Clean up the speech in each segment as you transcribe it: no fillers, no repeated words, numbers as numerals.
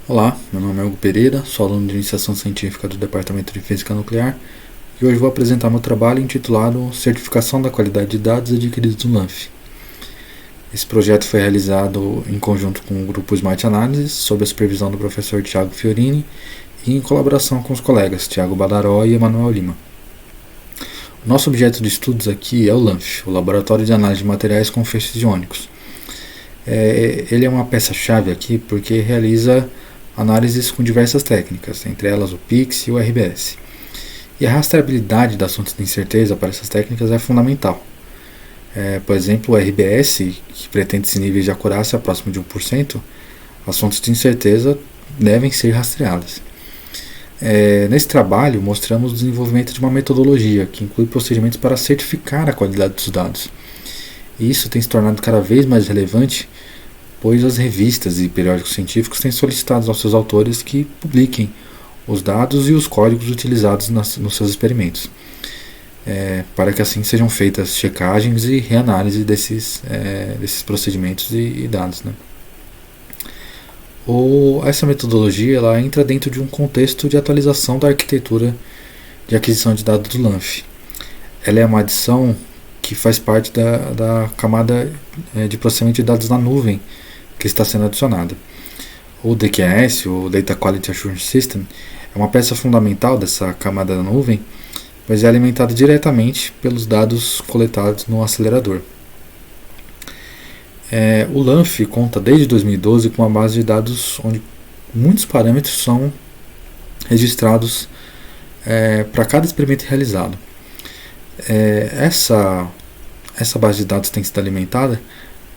Olá, meu nome é Hugo Pereira, sou aluno de Iniciação Científica do Departamento de Física Nuclear e hoje vou apresentar meu trabalho intitulado Certificação da Qualidade de Dados Adquiridos no LANF. Esse projeto foi realizado em conjunto com o grupo Smart Analysis, sob a supervisão do professor Thiago Fiorini e em colaboração com os colegas Thiago Badaró e Emanuel Lima. O nosso objeto de estudos aqui é o LANF, o Laboratório de Análise de Materiais com Feixes Iônicos. Ele é uma peça-chave aqui porque realiza análises com diversas técnicas, entre elas o PIX e o RBS. E a rastreabilidade das fontes de incerteza para essas técnicas é fundamental. Por exemplo, o RBS, que pretende esse nível de acurácia próximo de 1%, as fontes de incerteza devem ser rastreadas. Nesse trabalho, mostramos o desenvolvimento de uma metodologia que inclui procedimentos para certificar a qualidade dos dados. E isso tem se tornado cada vez mais relevante, pois as revistas e periódicos científicos têm solicitado aos seus autores que publiquem os dados e os códigos utilizados nos seus experimentos, para que assim sejam feitas checagens e reanálise desses procedimentos e dados, né? Essa metodologia ela entra dentro de um contexto de atualização da arquitetura de aquisição de dados do LANF. Ela é uma adição que faz parte da camada de processamento de dados na nuvem que está sendo adicionada. O DQAS, o Data Quality Assurance System, é uma peça fundamental dessa camada da nuvem, pois é alimentada diretamente pelos dados coletados no acelerador. O LANF conta desde 2012 com uma base de dados onde muitos parâmetros são registrados para cada experimento realizado. Essa base de dados tem sido alimentada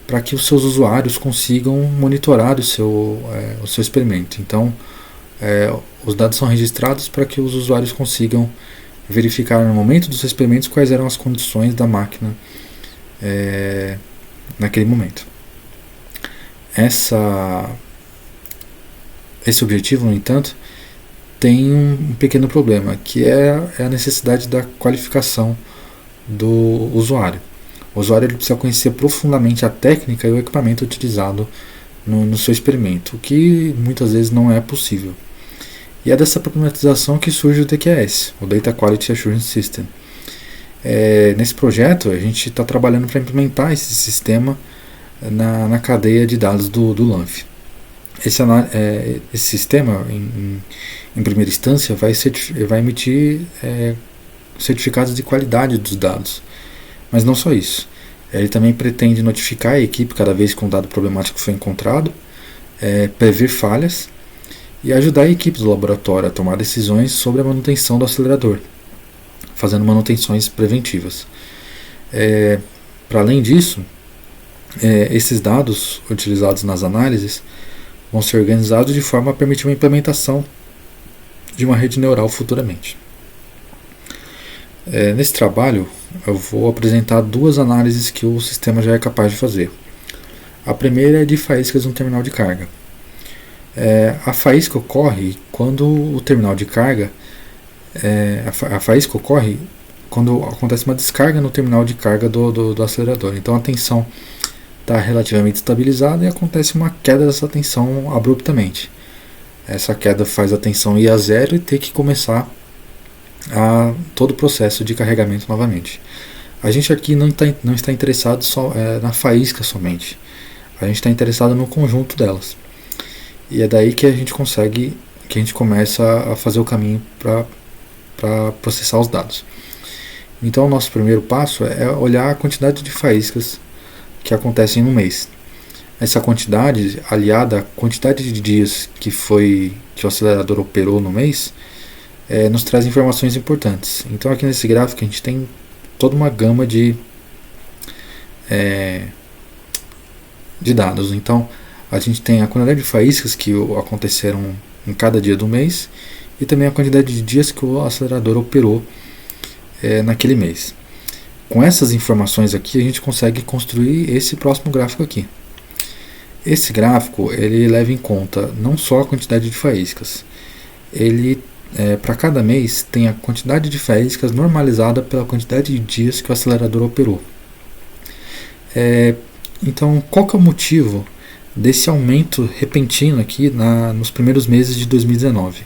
para que os seus usuários consigam monitorar o seu experimento. Então, os dados são registrados para que os usuários consigam verificar no momento dos experimentos quais eram as condições da máquina naquele momento. Esse objetivo, no entanto, tem um pequeno problema, que é a necessidade da qualificação do usuário. O usuário ele precisa conhecer profundamente a técnica e o equipamento utilizado no seu experimento, o que muitas vezes não é possível. E é dessa problematização que surge o DQAS, o Data Quality Assurance System. Nesse projeto, a gente está trabalhando para implementar esse sistema na cadeia de dados do LANF. Esse sistema, em primeira instância, vai emitir certificados de qualidade dos dados. Mas não só isso. Ele também pretende notificar a equipe cada vez que um dado problemático foi encontrado, prever falhas e ajudar a equipe do laboratório a tomar decisões sobre a manutenção do acelerador, fazendo manutenções preventivas. Para além disso, esses dados utilizados nas análises vão ser organizados de forma a permitir uma implementação de uma rede neural futuramente. Nesse trabalho, eu vou apresentar duas análises que o sistema já é capaz de fazer. A primeira é de faíscas no terminal de carga. A faísca ocorre quando o terminal de carga a faísca ocorre quando acontece uma descarga no terminal de carga do acelerador. Então a tensão está relativamente estabilizada e acontece uma queda dessa tensão abruptamente. Essa queda faz a tensão ir a zero e ter que começar todo o processo de carregamento novamente. A gente aqui não está interessado só na faísca somente. A gente está interessado no conjunto delas. E é daí que a gente começa a fazer o caminho para processar os dados. Então o nosso primeiro passo é olhar a quantidade de faíscas que acontecem no mês. Essa quantidade, aliada à quantidade de dias que o acelerador operou no mês, nos traz informações importantes. Então aqui nesse gráfico a gente tem toda uma gama de dados. Então a gente tem a quantidade de faíscas que aconteceram em cada dia do mês e também a quantidade de dias que o acelerador operou naquele mês. Com essas informações aqui a gente consegue construir esse próximo gráfico aqui. Esse gráfico ele leva em conta não só a quantidade de faíscas, ele para cada mês tem a quantidade de faíscas normalizada pela quantidade de dias que o acelerador operou. Então, qual que é o motivo desse aumento repentino aqui nos primeiros meses de 2019.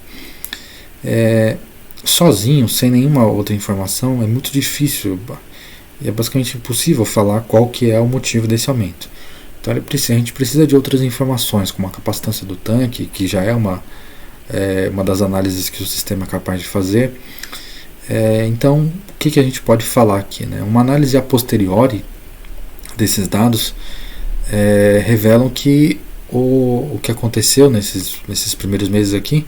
Sozinho, sem nenhuma outra informação, é muito difícil e é basicamente impossível falar qual que é o motivo desse aumento. Então a gente precisa de outras informações, como a capacitância do tanque, que já é uma das análises que o sistema é capaz de fazer. Então, o que a gente pode falar aqui, né? Uma análise a posteriori desses dados revelam que o que aconteceu nesses primeiros meses aqui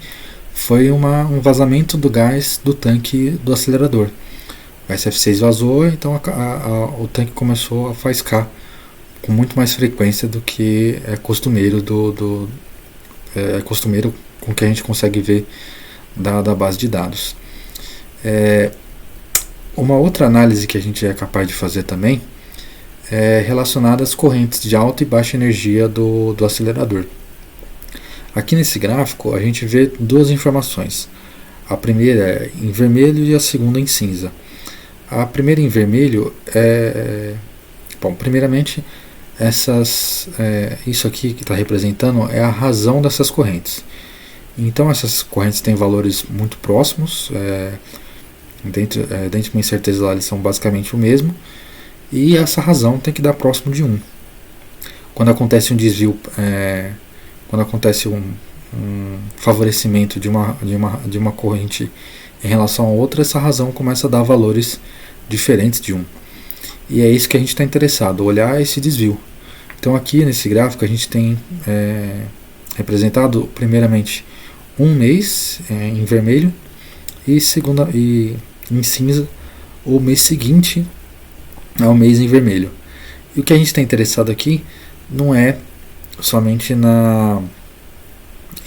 foi um vazamento do gás do tanque do acelerador. O SF6 vazou, então o tanque começou a faiscar com muito mais frequência do que é costumeiro costumeiro com que a gente consegue ver da base de dados. Uma outra análise que a gente é capaz de fazer também é relacionada às correntes de alta e baixa energia do acelerador. Aqui nesse gráfico a gente vê duas informações. A primeira é em vermelho e a segunda em cinza. A primeira em vermelho primeiramente, isso aqui que está representando é a razão dessas correntes. Então essas correntes têm valores muito próximos, dentro de uma incerteza lá eles são basicamente o mesmo, e essa razão tem que dar próximo de 1. Quando acontece um desvio, quando acontece um favorecimento de uma corrente em relação a outra, essa razão começa a dar valores diferentes de 1. E é isso que a gente está interessado, olhar esse desvio. Então aqui nesse gráfico a gente tem representado primeiramente um mês em vermelho e em cinza o mês seguinte ao mês em vermelho. E o que a gente está interessado aqui não é somente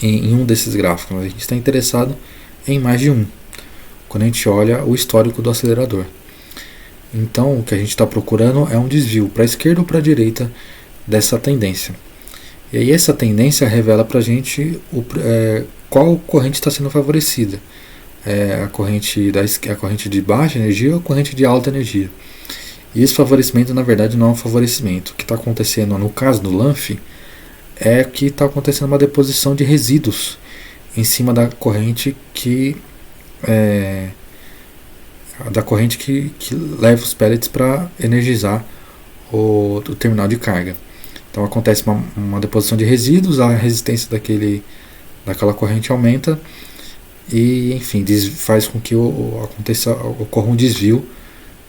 em um desses gráficos, mas a gente está interessado em mais de um, quando a gente olha o histórico do acelerador. Então o que a gente está procurando é um desvio para a esquerda ou para a direita dessa tendência. E aí essa tendência revela para a gente qual corrente está sendo favorecida. A corrente de baixa energia ou a corrente de alta energia. E esse favorecimento na verdade não é um favorecimento. O que está acontecendo no caso do LAMF é que está acontecendo uma deposição de resíduos em cima da corrente que leva os pellets para energizar o terminal de carga. Então acontece uma deposição de resíduos, a resistência daquela corrente aumenta e, enfim, faz com que ocorra um desvio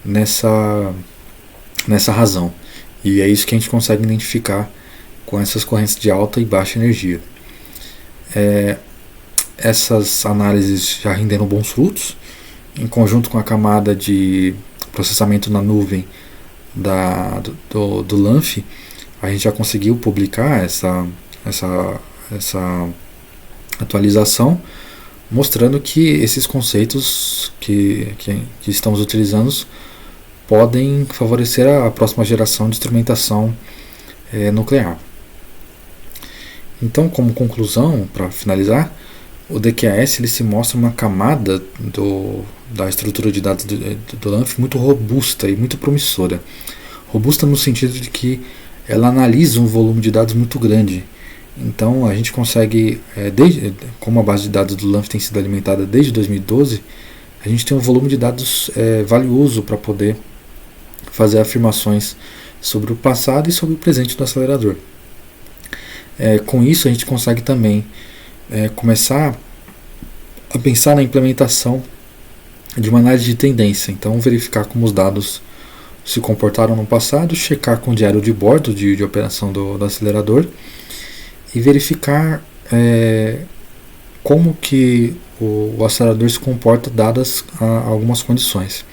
nessa razão. E é isso que a gente consegue identificar com essas correntes de alta e baixa energia. Essas análises já renderam bons frutos, em conjunto com a camada de processamento na nuvem do LAMF. A gente já conseguiu publicar essa atualização, mostrando que esses conceitos que estamos utilizando podem favorecer a próxima geração de instrumentação nuclear. Então, como conclusão, para finalizar, o DQAS ele se mostra uma camada da estrutura de dados do LAMF muito robusta e muito promissora. Robusta no sentido de que ela analisa um volume de dados muito grande. Então a gente consegue, como a base de dados do LAMF tem sido alimentada desde 2012, a gente tem um volume de dados valioso para poder fazer afirmações sobre o passado e sobre o presente do acelerador. Com isso a gente consegue também começar a pensar na implementação de uma análise de tendência. Então verificar como os dados se comportaram no passado, checar com o diário de bordo de operação do acelerador e verificar como que o acelerador se comporta dadas algumas condições.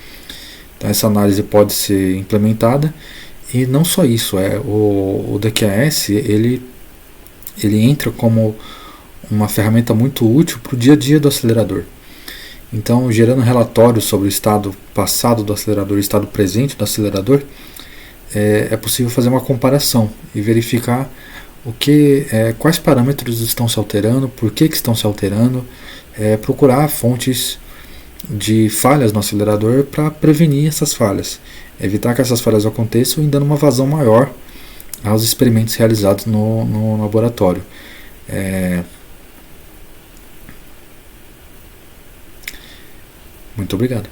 Então essa análise pode ser implementada e não só isso, o DQAS ele entra como uma ferramenta muito útil para o dia a dia do acelerador. Então, gerando relatórios sobre o estado passado do acelerador e o estado presente do acelerador, é possível fazer uma comparação e verificar quais parâmetros estão se alterando, por que estão se alterando, procurar fontes de falhas no acelerador para prevenir essas falhas, evitar que essas falhas aconteçam e dando uma vazão maior aos experimentos realizados no laboratório. Muito obrigado.